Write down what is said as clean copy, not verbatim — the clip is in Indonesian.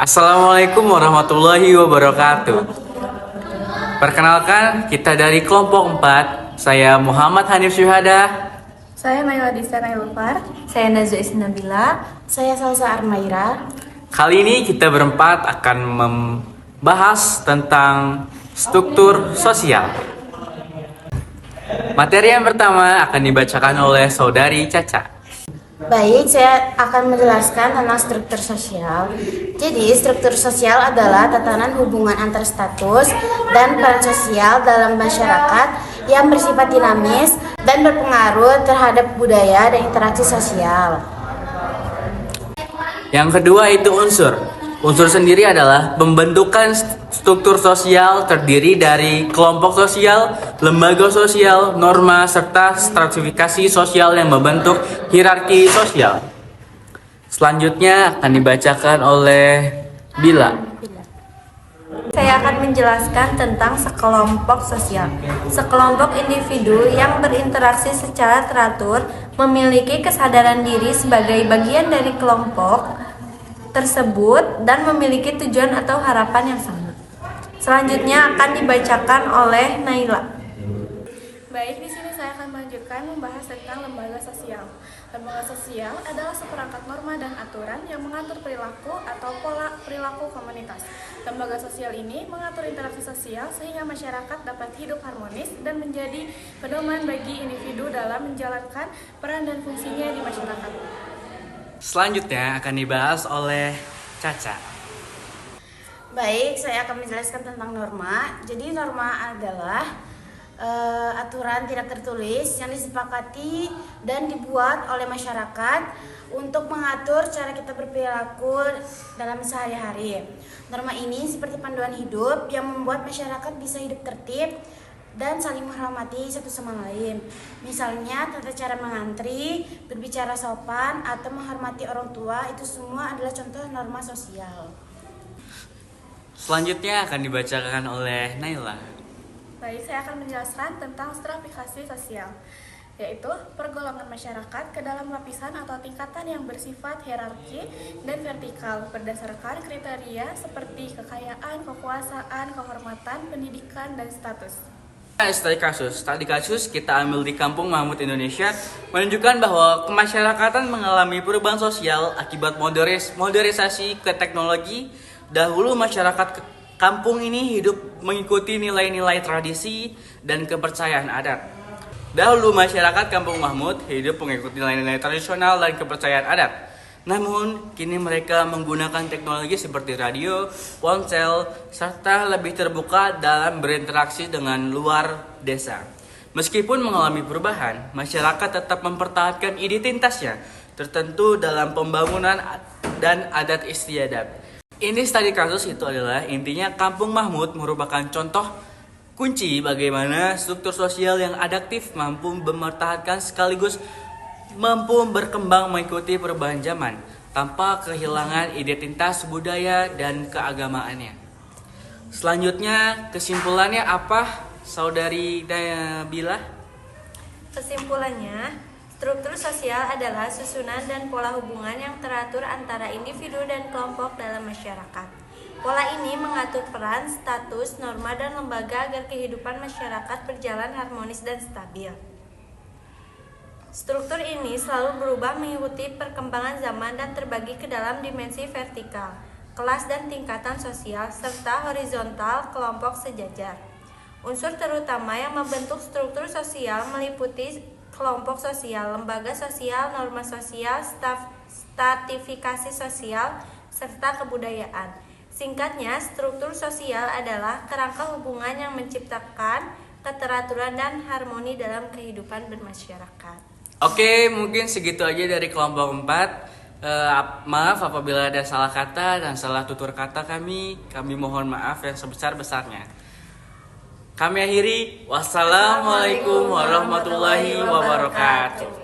Assalamualaikum warahmatullahi wabarakatuh. Perkenalkan, kita dari kelompok 4. Saya Muhammad Hanif Syuhada. Saya Naila Disa Nailufar. Saya Nazwa Isnabila. Saya Salsa Armaira. Kali ini kita berempat akan membahas tentang struktur sosial. Materi yang pertama akan dibacakan oleh Saudari Caca. Baik, saya akan menjelaskan tentang struktur sosial. Jadi, struktur sosial adalah tatanan hubungan antar status dan peran sosial dalam masyarakat yang bersifat dinamis dan berpengaruh terhadap budaya dan interaksi sosial. Yang kedua itu unsur. Unsur sendiri adalah pembentukan struktur sosial terdiri dari kelompok sosial, lembaga sosial, norma, serta stratifikasi sosial yang membentuk hierarki sosial. Selanjutnya akan dibacakan oleh Bila. Saya akan menjelaskan tentang sekelompok sosial. Sekelompok individu yang berinteraksi secara teratur memiliki kesadaran diri sebagai bagian dari kelompok tersebut dan memiliki tujuan atau harapan yang sama. Selanjutnya akan dibacakan oleh Naila. Baik, di sini saya akan melanjutkan membahas tentang lembaga sosial. Lembaga sosial adalah seperangkat norma dan aturan yang mengatur perilaku atau pola perilaku komunitas. Lembaga sosial ini mengatur interaksi sosial sehingga masyarakat dapat hidup harmonis dan menjadi pedoman bagi individu dalam menjalankan peran dan fungsinya di masyarakat. Selanjutnya akan dibahas oleh Caca. Baik, saya akan menjelaskan tentang norma. Jadi, norma adalah aturan tidak tertulis yang disepakati dan dibuat oleh masyarakat untuk mengatur cara kita berperilaku dalam sehari-hari. Norma ini seperti panduan hidup yang membuat masyarakat bisa hidup tertib dan saling menghormati satu sama lain. Misalnya tata cara mengantri, berbicara sopan, atau menghormati orang tua, itu semua adalah contoh norma sosial. Selanjutnya akan dibacakan oleh Naila. Baik, saya akan menjelaskan tentang stratifikasi sosial, yaitu pergolongan masyarakat ke dalam lapisan atau tingkatan yang bersifat hierarki dan vertikal berdasarkan kriteria seperti kekayaan, kekuasaan, kehormatan, pendidikan, dan status. Studi kasus kita ambil di Kampung Mahmud Indonesia menunjukkan bahwa kemasyarakatan mengalami perubahan sosial akibat modernisasi ke teknologi. Dahulu masyarakat kampung ini hidup mengikuti nilai-nilai tradisi dan kepercayaan adat. Dahulu masyarakat Kampung Mahmud hidup mengikuti nilai-nilai tradisional dan kepercayaan adat. Namun, kini mereka menggunakan teknologi seperti radio, ponsel, serta lebih terbuka dalam berinteraksi dengan luar desa. Meskipun mengalami perubahan, masyarakat tetap mempertahankan identitasnya tertentu dalam pembangunan dan adat istiadat. Ini studi kasus itu adalah intinya Kampung Mahmud merupakan contoh kunci bagaimana struktur sosial yang adaptif mampu mempertahankan sekaligus mampu berkembang mengikuti perubahan zaman tanpa kehilangan identitas budaya dan keagamaannya. Selanjutnya kesimpulannya apa, Saudari Bila? Kesimpulannya, struktur sosial adalah susunan dan pola hubungan yang teratur antara individu dan kelompok dalam masyarakat. Pola ini mengatur peran, status, norma, dan lembaga agar kehidupan masyarakat berjalan harmonis dan stabil. Struktur ini selalu berubah mengikuti perkembangan zaman dan terbagi ke dalam dimensi vertikal, kelas dan tingkatan sosial, serta horizontal, kelompok sejajar. Unsur terutama yang membentuk struktur sosial meliputi kelompok sosial, lembaga sosial, norma sosial, stratifikasi sosial, serta kebudayaan. Singkatnya, struktur sosial adalah kerangka hubungan yang menciptakan keteraturan dan harmoni dalam kehidupan bermasyarakat. Oke, mungkin segitu aja dari kelompok 4. Maaf apabila ada salah kata dan salah tutur kata kami mohon maaf yang sebesar-besarnya. Kami akhiri, wassalamualaikum warahmatullahi wabarakatuh.